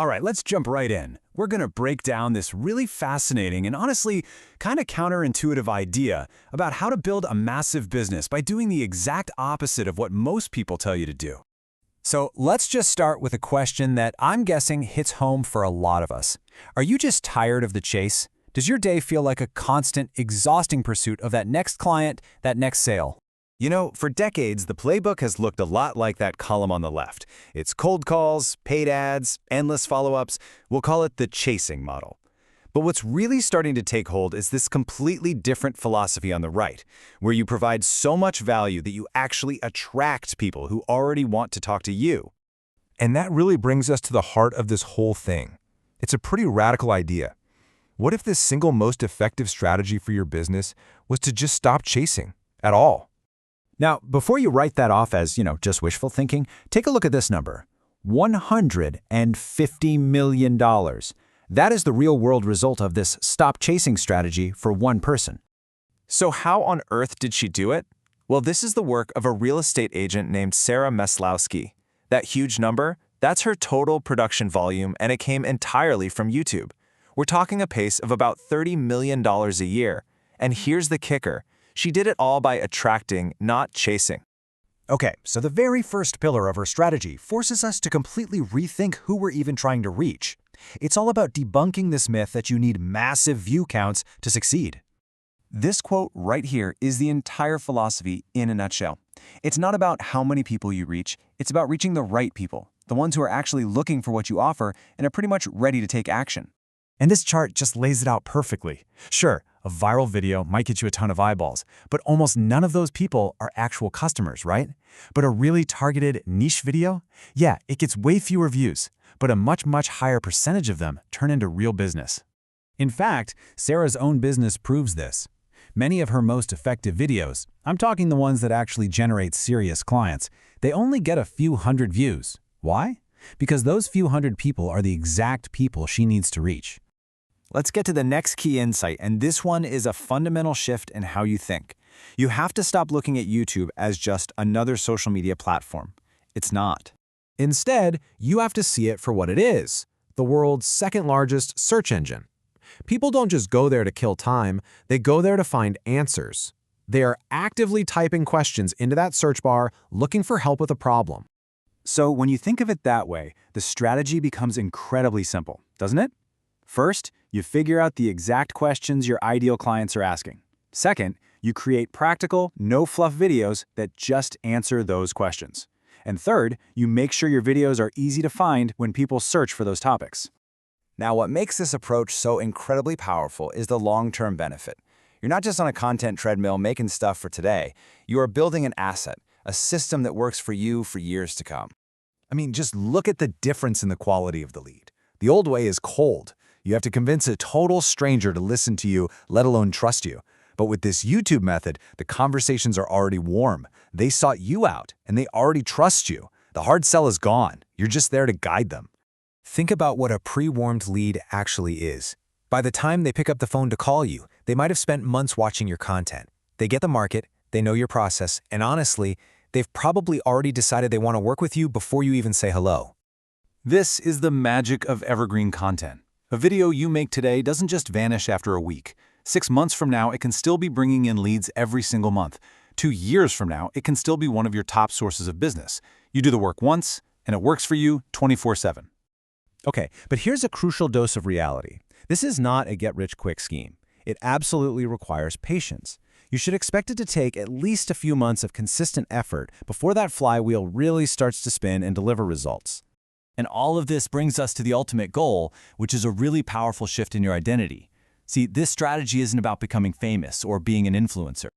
All right, let's jump right in. We're going to break down this really fascinating and honestly kind of counterintuitive idea about how to build a massive business by doing the exact opposite of what most people tell you to do. So let's just start with a question that I'm guessing hits home for a lot of us. Are you just tired of the chase? Does your day feel like a constant, exhausting pursuit of that next client, that next sale? You know, for decades, the playbook has looked a lot like that column on the left. It's cold calls, paid ads, endless follow-ups. We'll call it the chasing model. But what's really starting to take hold is this completely different philosophy on the right, where you provide so much value that you actually attract people who already want to talk to you. And that really brings us to the heart of this whole thing. It's a pretty radical idea. What if the single most effective strategy for your business was to just stop chasing at all? Now, before you write that off as, just wishful thinking, take a look at this number. $150 million. That is the real-world result of this stop chasing strategy for one person. So how on earth did she do it? Well, this is the work of a real estate agent named Sarah Meslowski. That huge number, that's her total production volume, and it came entirely from YouTube. We're talking a pace of about $30 million a year. And here's the kicker. She did it all by attracting, not chasing. Okay, so the very first pillar of her strategy forces us to completely rethink who we're even trying to reach. It's all about debunking this myth that you need massive view counts to succeed. This quote right here is the entire philosophy in a nutshell. It's not about how many people you reach, it's about reaching the right people, the ones who are actually looking for what you offer and are pretty much ready to take action. And this chart just lays it out perfectly. Sure, a viral video might get you a ton of eyeballs, but almost none of those people are actual customers, right? But a really targeted niche video? Yeah, it gets way fewer views, but a much higher percentage of them turn into real business. In fact, Sarah's own business proves this. Many of her most effective videos, I'm talking the ones that actually generate serious clients, they only get a few hundred views. Why? Because those few hundred people are the exact people she needs to reach. Let's get to the next key insight, and this one is a fundamental shift in how you think. You have to stop looking at YouTube as just another social media platform. It's not. Instead, you have to see it for what it is, the world's second largest search engine. People don't just go there to kill time, they go there to find answers. They are actively typing questions into that search bar, looking for help with a problem. So when you think of it that way, the strategy becomes incredibly simple, doesn't it? First, you figure out the exact questions your ideal clients are asking. Second, you create practical, no-fluff videos that just answer those questions. And third, you make sure your videos are easy to find when people search for those topics. Now, what makes this approach so incredibly powerful is the long-term benefit. You're not just on a content treadmill making stuff for today. You are building an asset, a system that works for you for years to come. I mean, just look at the difference in the quality of the lead. The old way is cold. You have to convince a total stranger to listen to you, let alone trust you. But with this YouTube method, the conversations are already warm. They sought you out, and they already trust you. The hard sell is gone. You're just there to guide them. Think about what a pre-warmed lead actually is. By the time they pick up the phone to call you, they might have spent months watching your content. They get the market, they know your process, and honestly, they've probably already decided they want to work with you before you even say hello. This is the magic of evergreen content. A video you make today doesn't just vanish after a week. 6 months from now, it can still be bringing in leads every single month. 2 years from now, it can still be one of your top sources of business. You do the work once, and it works for you 24/7. Okay, but here's a crucial dose of reality. This is not a get-rich-quick scheme. It absolutely requires patience. You should expect it to take at least a few months of consistent effort before that flywheel really starts to spin and deliver results. And all of this brings us to the ultimate goal, which is a really powerful shift in your identity. See, this strategy isn't about becoming famous or being an influencer.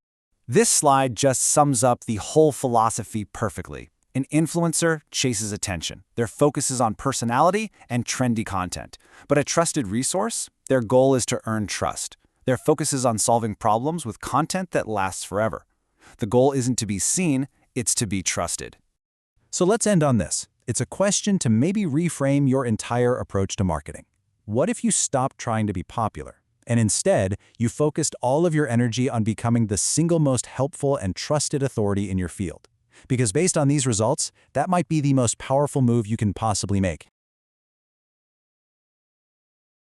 This slide just sums up the whole philosophy perfectly. An influencer chases attention. Their focus is on personality and trendy content. But a trusted resource, their goal is to earn trust. Their focus is on solving problems with content that lasts forever. The goal isn't to be seen, it's to be trusted. So let's end on this. It's a question to maybe reframe your entire approach to marketing. What if you stopped trying to be popular, and instead you focused all of your energy on becoming the single most helpful and trusted authority in your field? Because based on these results, that might be the most powerful move you can possibly make.